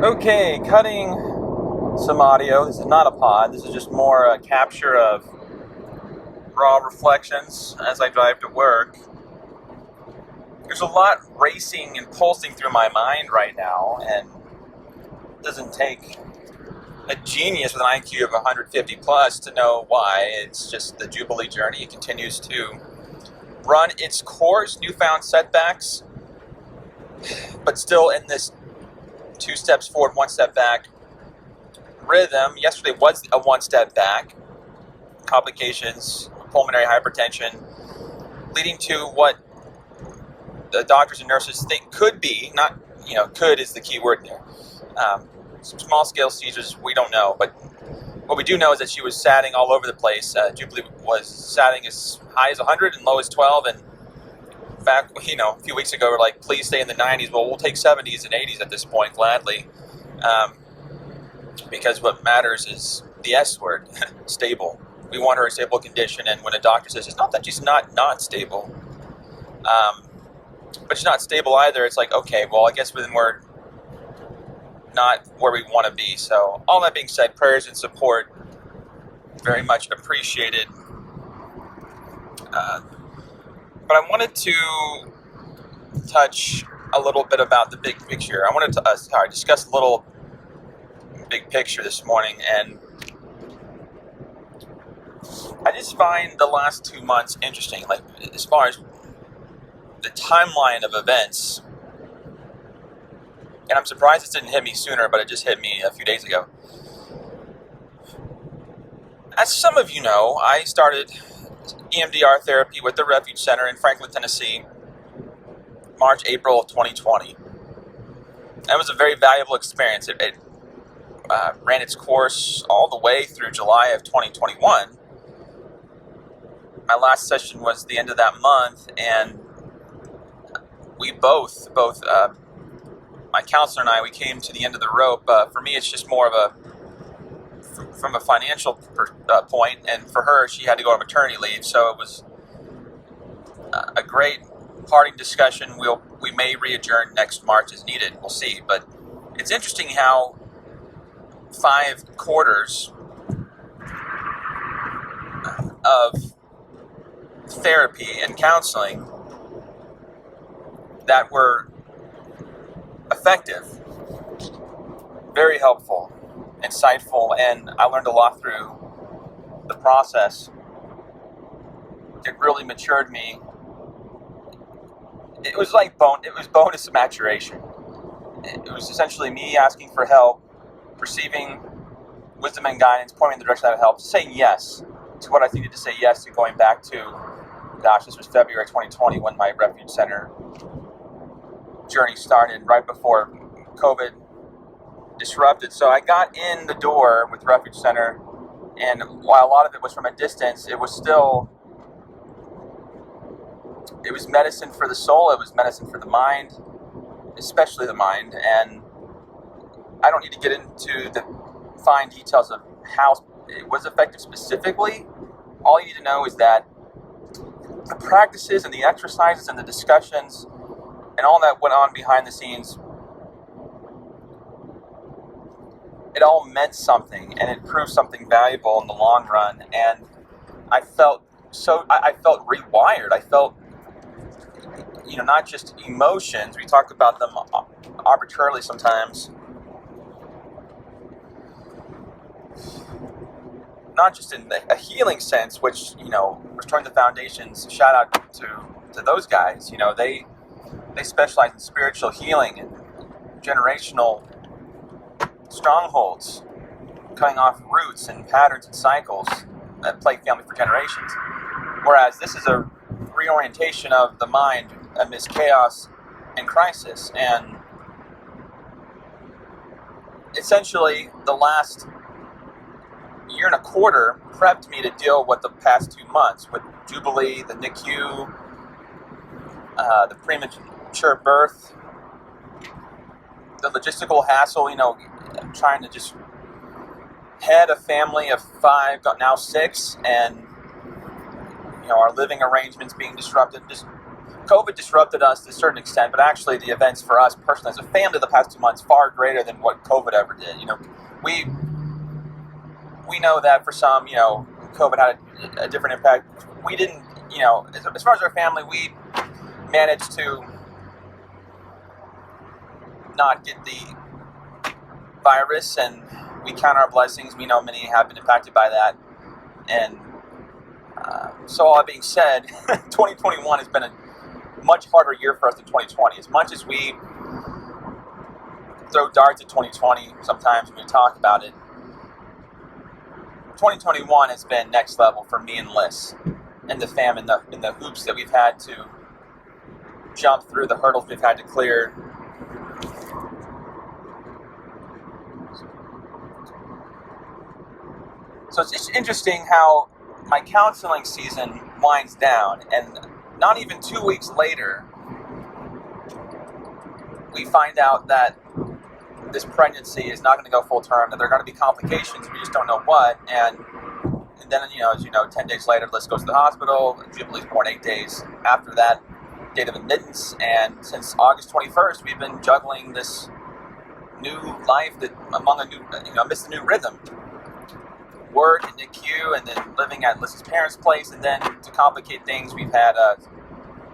Okay, cutting some audio. This is not a pod. This is just more a capture of raw reflections as I drive to work. There's a lot racing and pulsing through my mind right now, and it doesn't take a genius with an IQ of 150 plus to know why. It's just the Jubilee journey. It continues to run its course, newfound setbacks, but still in this 2 steps forward, 1 step back rhythm. Yesterday was a 1 step back. Complications, pulmonary hypertension, leading to what the doctors and nurses think could be, not, could is the key word there. Some small scale seizures, we don't know, but what we do know is that she was satting all over the place. Jubilee was satting as high as 100 and low as 12, and back, a few weeks ago, we're like, please stay in the 90s. Well, we'll take 70s and 80s at this point, gladly, because what matters is the S word, stable. We want her in stable condition, and when a doctor says it's not that she's not stable, but she's not stable either, it's like, okay, well, I guess then we're not where we want to be. So all that being said, prayers and support very much appreciated. But I wanted to touch a little bit about the big picture. I wanted to discuss a little big picture this morning, and I just find the last 2 months interesting, like as far as the timeline of events. And I'm surprised it didn't hit me sooner, but it just hit me a few days ago. As some of you know, I started EMDR therapy with the Refuge Center in Franklin, Tennessee, March, April of 2020. That was a very valuable experience. It ran its course all the way through July of 2021. My last session was the end of that month, and we both my counselor and I, we came to the end of the rope. For me, it's just more of from a financial point, and for her, she had to go on maternity leave, so it was a great parting discussion. We may re-adjourn next March as needed. We'll see. But it's interesting how 5 quarters of therapy and counseling that were effective, very helpful, insightful, and I learned a lot through the process. It really matured me. It was like bonus maturation. It was essentially me asking for help, receiving wisdom and guidance, pointing in the direction that helped, saying yes to what I needed to say yes to, going back to, this was February 2020 when my Refuge Center journey started, right before COVID disrupted. So I got in the door with Refuge Center, and while a lot of it was from a distance, it was medicine for the soul. It was medicine for the mind, especially the mind. And I don't need to get into the fine details of how it was effective specifically. All you need to know is that the practices and the exercises and the discussions and all that went on behind the scenes, it all meant something, and it proved something valuable in the long run. And I felt rewired. I felt, not just emotions. We talk about them arbitrarily sometimes. Not just in a healing sense, which, restoring the foundations, shout out to those guys. They specialize in spiritual healing and generational strongholds, cutting off roots and patterns and cycles that plague family for generations. Whereas this is a reorientation of the mind amidst chaos and crisis. And essentially, the last year and a quarter prepped me to deal with the past 2 months with Jubilee, the NICU, the premature birth, the logistical hassle, trying to just head a family of 5, now 6, and our living arrangements being disrupted. Just COVID disrupted us to a certain extent, but actually the events for us personally as a family the past 2 months far greater than what COVID ever did. We we know that for some, COVID had a different impact. We didn't, as far as our family, we managed to not get the virus, and we count our blessings. We know many have been impacted by that. And so all that being said, 2021 has been a much harder year for us than 2020. As much as we throw darts at 2020 sometimes when we talk about it, 2021 has been next level for me and Liz and the fam, and the hoops that we've had to jump through, the hurdles we've had to clear. So it's just interesting how my counseling season winds down, and not even 2 weeks later, we find out that this pregnancy is not going to go full term, that there are going to be complications, we just don't know what, and then, as you know, 10 days later, Liz goes to the hospital, Jubilee's born 8 days after that date of admittance, and since August 21st, we've been juggling this new life that amidst a new rhythm. Work and NICU, and then living at Liz's parents' place, and then to complicate things, we've had a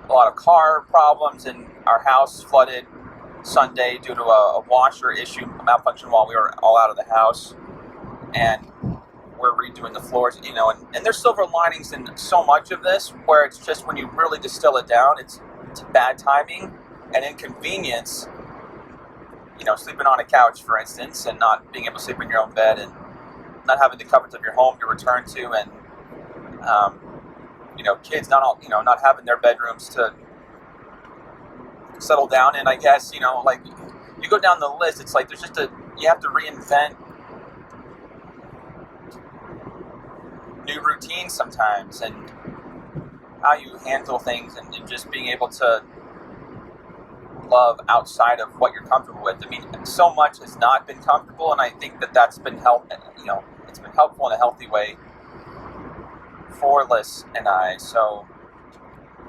lot of car problems, and our house flooded Sunday due to a washer issue, a malfunction while we were all out of the house, and we're redoing the floors, and there's silver linings in so much of this, where it's just when you really distill it down, it's bad timing and inconvenience, sleeping on a couch, for instance, and not being able to sleep in your own bed, and not having the comforts of your home to return to, and kids not having their bedrooms to settle down in. I guess you go down the list. It's like you have to reinvent new routines sometimes, and how you handle things, and just being able to love outside of what you're comfortable with. I mean, so much has not been comfortable, and I think that's been it's been helpful in a healthy way for Liz and I. So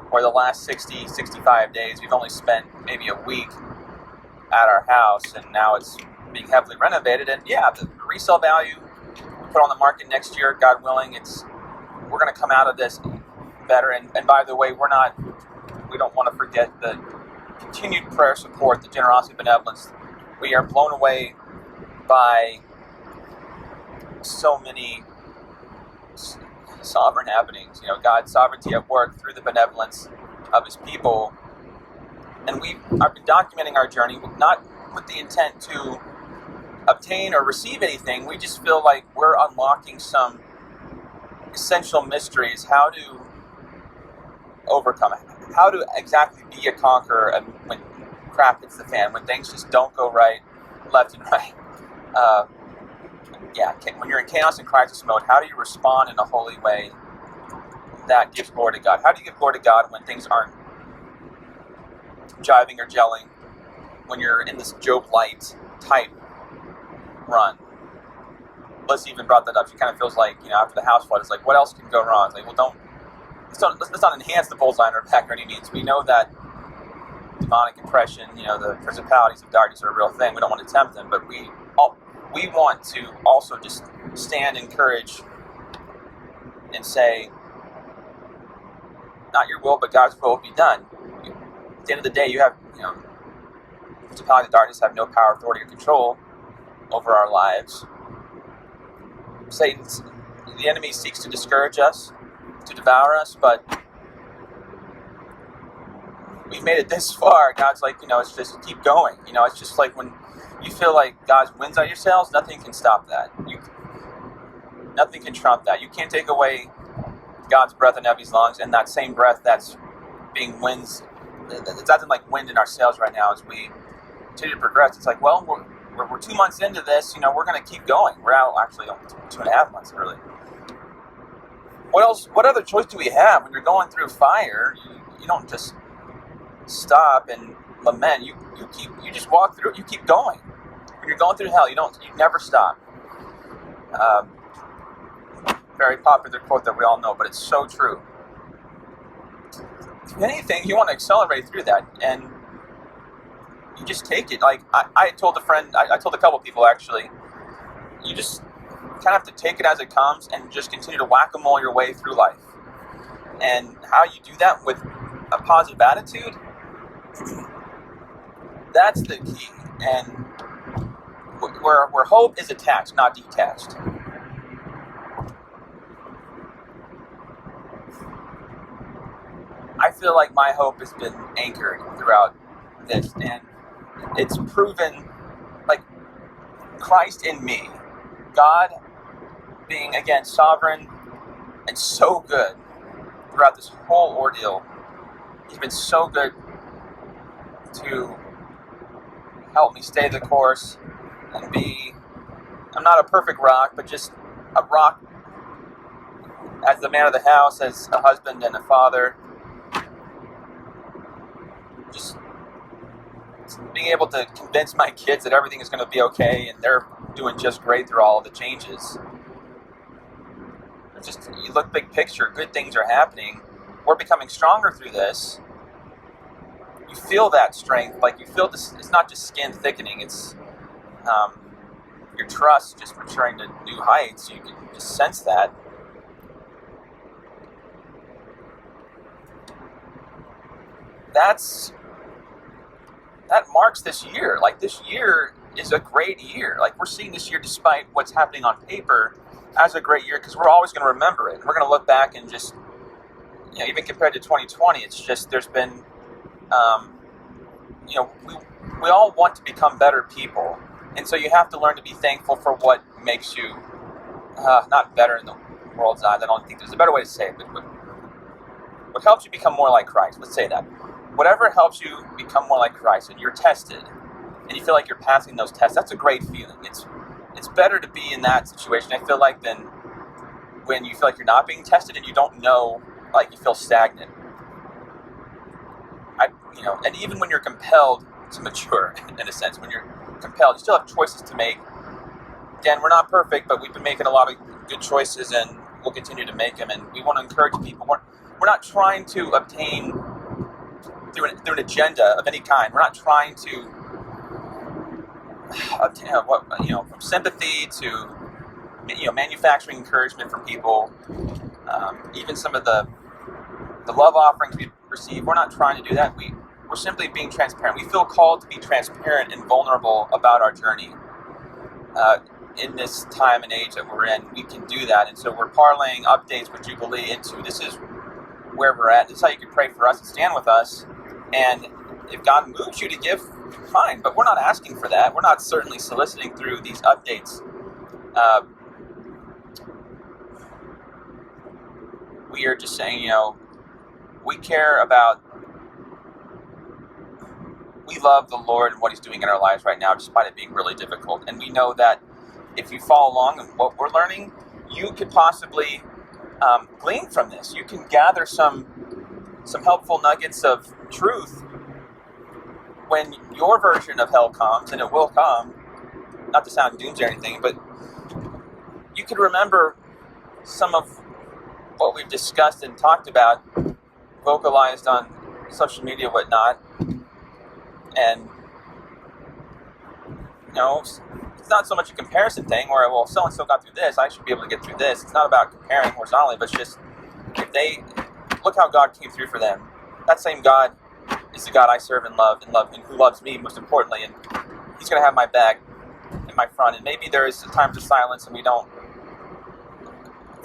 for the last 65 days, we've only spent maybe a week at our house, and now it's being heavily renovated. And yeah, the resale value we put on the market next year, God willing, we're going to come out of this better. And by the way, we don't want to forget the continued prayer support, the generosity, benevolence. We are blown away by so many sovereign happenings, God's sovereignty at work through the benevolence of His people. And I've been documenting our journey, not with the intent to obtain or receive anything. We just feel like we're unlocking some essential mysteries, how to overcome it, how to exactly be a conqueror when crap hits the fan, when things just don't go right, left and right. When you're in chaos and crisis mode, how do you respond in a holy way that gives glory to God? How do you give glory to God when things aren't jiving or gelling? When you're in this Job Light type run. Liz even brought that up. She kind of feels like, after the house flood, it's like, what else can go wrong? It's like, well, let's not enhance the bullseye on our back or any means. We know that demonic oppression, the principalities of darkness are a real thing. We don't want to tempt them, but we want to also just stand in courage and say, not your will, but God's will be done. At the end of the day, you have, principalities of darkness have no power, authority, or control over our lives. The enemy seeks to discourage us, to devour us, but we've made it this far. God's like, it's just keep going. It's just like when you feel like God's winds out your sails, nothing can stop that. Nothing can trump that. You can't take away God's breath in Evie's lungs, and that same breath that's being winds, it's acting like wind in our sails right now as we continue to progress. It's like, well, we're 2 months into this, we're going to keep going. We're out actually 2.5 months really. What else? What other choice do we have when you're going through fire? You don't just stop and lament. You just walk through it. You keep going. When you're going through hell, you never stop. Very popular quote that we all know, but it's so true. if anything, you want to accelerate through that, and you just take it. Like I told a friend, I told a couple people actually, you just kind of have to take it as it comes and just continue to whack-a-mole your way through life. And how you do that with a positive attitude, that's the key. And where hope is attached, not detached. I feel like my hope has been anchored throughout this, and it's proven, like, Christ in me, God being, again, sovereign and so good throughout this whole ordeal. He's been so good to help me stay the course and be, I'm not a perfect rock, but just a rock as the man of the house, as a husband and a father. Just being able to convince my kids that everything is going to be okay, and they're doing just great through all of the changes. It's just, you look big picture, good things are happening. We're becoming stronger through this. You feel that strength, like you feel this. It's not just skin thickening. It's your trust just maturing to new heights. You can just sense that. That marks this year. Like, this year is a great year. Like, we're seeing this year, despite what's happening on paper, as a great year, because we're always going to remember it. We're going to look back and just, even compared to 2020, it's just, there's been, we all want to become better people. And so you have to learn to be thankful for what makes you not better in the world's eyes. I don't think there's a better way to say it, but what helps you become more like Christ. Let's say that. Whatever helps you become more like Christ, and you're tested, and you feel like you're passing those tests, that's a great feeling. It's better to be in that situation, I feel like, than when you feel like you're not being tested and you don't know, like you feel stagnant. And even when you're compelled to mature, in a sense, when you're compelled, you still have choices to make. Again, we're not perfect, but we've been making a lot of good choices, and we'll continue to make them. And we want to encourage people. We're not trying to obtain through an agenda of any kind. We're not trying to obtain from sympathy to manufacturing encouragement from people. Even some of the love offerings we receive, we're not trying to do that. We're simply being transparent. We feel called to be transparent and vulnerable about our journey. In this time and age that we're in, we can do that. And so we're parlaying updates with Jubilee into, this is where we're at. This is how you can pray for us and stand with us. And if God moves you to give, fine. But we're not asking for that. We're not certainly soliciting through these updates. We are just saying, we care about, we love the Lord and what He's doing in our lives right now, despite it being really difficult. And we know that if you follow along in what we're learning, you could possibly glean from this. You can gather some helpful nuggets of truth when your version of hell comes, and it will come. Not to sound doomsday or anything, but you could remember some of what we've discussed and talked about, vocalized on social media, whatnot, and it's not so much a comparison thing where, well, if so-and-so got through this, I should be able to get through this. It's not about comparing horizontally, but it's just, if they, look how God came through for them. That same God is the God I serve and love, and who loves me most importantly, and He's going to have my back and my front. And maybe there is times of silence and we don't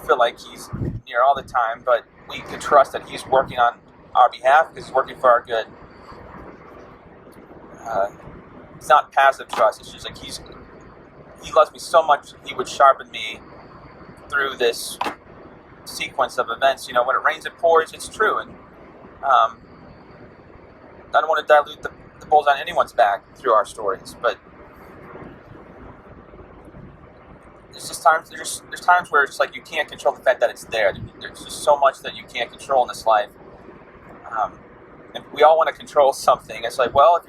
feel like He's near all the time, but we can trust that He's working on our behalf because He's working for our good. It's not passive trust. It's just like He loves me so much, He would sharpen me through this sequence of events. When it rains, it pours. It's true. And I don't want to dilute the bulls on anyone's back through our stories, but there's just times. There's times where it's like you can't control the fact that it's there. There's just so much that you can't control in this life. And we all want to control something. It's like, well,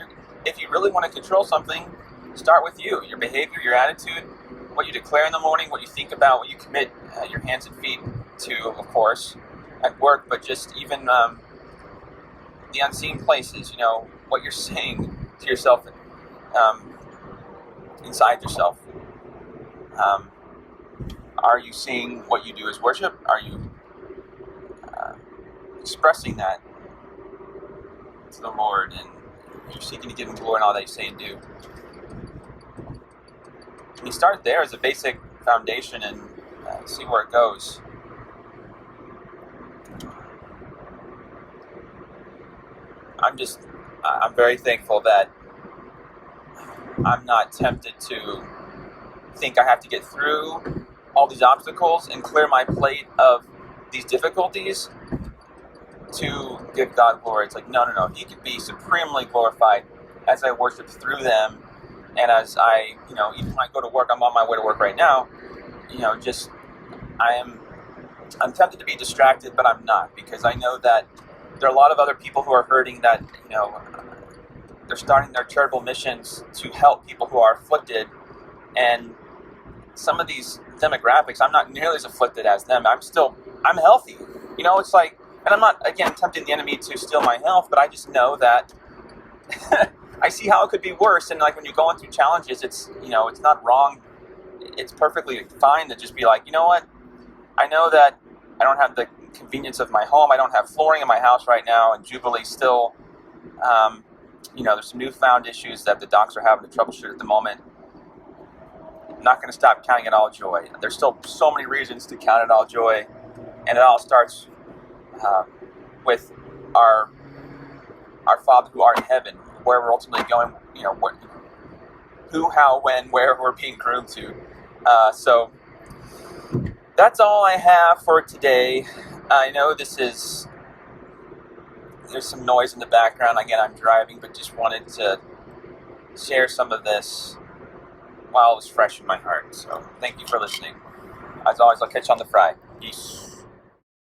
if you really want to control something, start with you, your behavior, your attitude, what you declare in the morning, what you think about, what you commit your hands and feet to, of course, at work, but just even the unseen places, what you're saying to yourself, inside yourself. Are you seeing what you do as worship? Are you expressing that to the Lord, and you're seeking to give Him glory in all that you say and do? And you start there as a basic foundation and see where it goes. I'm very thankful that I'm not tempted to think I have to get through all these obstacles and clear my plate of these difficulties to give God glory. It's like, no. He could be supremely glorified as I worship through them, and as I, even when I go to work, I'm on my way to work right now, I'm tempted to be distracted, but I'm not, because I know that there are a lot of other people who are hurting, that, they're starting their charitable missions to help people who are afflicted, and some of these demographics, I'm not nearly as afflicted as them. I'm healthy. It's like, and I'm not, again, tempting the enemy to steal my health, but I just know that I see how it could be worse. And like when you're going through challenges, it's not wrong. It's perfectly fine to just be like, you know what? I know that I don't have the convenience of my home. I don't have flooring in my house right now, and Jubilee still, there's some newfound issues that the docs are having to troubleshoot at the moment. I'm not going to stop counting it all joy. There's still so many reasons to count it all joy, and it all starts with our Father who art in heaven, where we're ultimately going. Who, how, when, where we're being groomed to. So that's all I have for today. I know there's some noise in the background. Again, I'm driving, but just wanted to share some of this while it was fresh in my heart. So thank you for listening. As always, I'll catch you on the fry. Peace.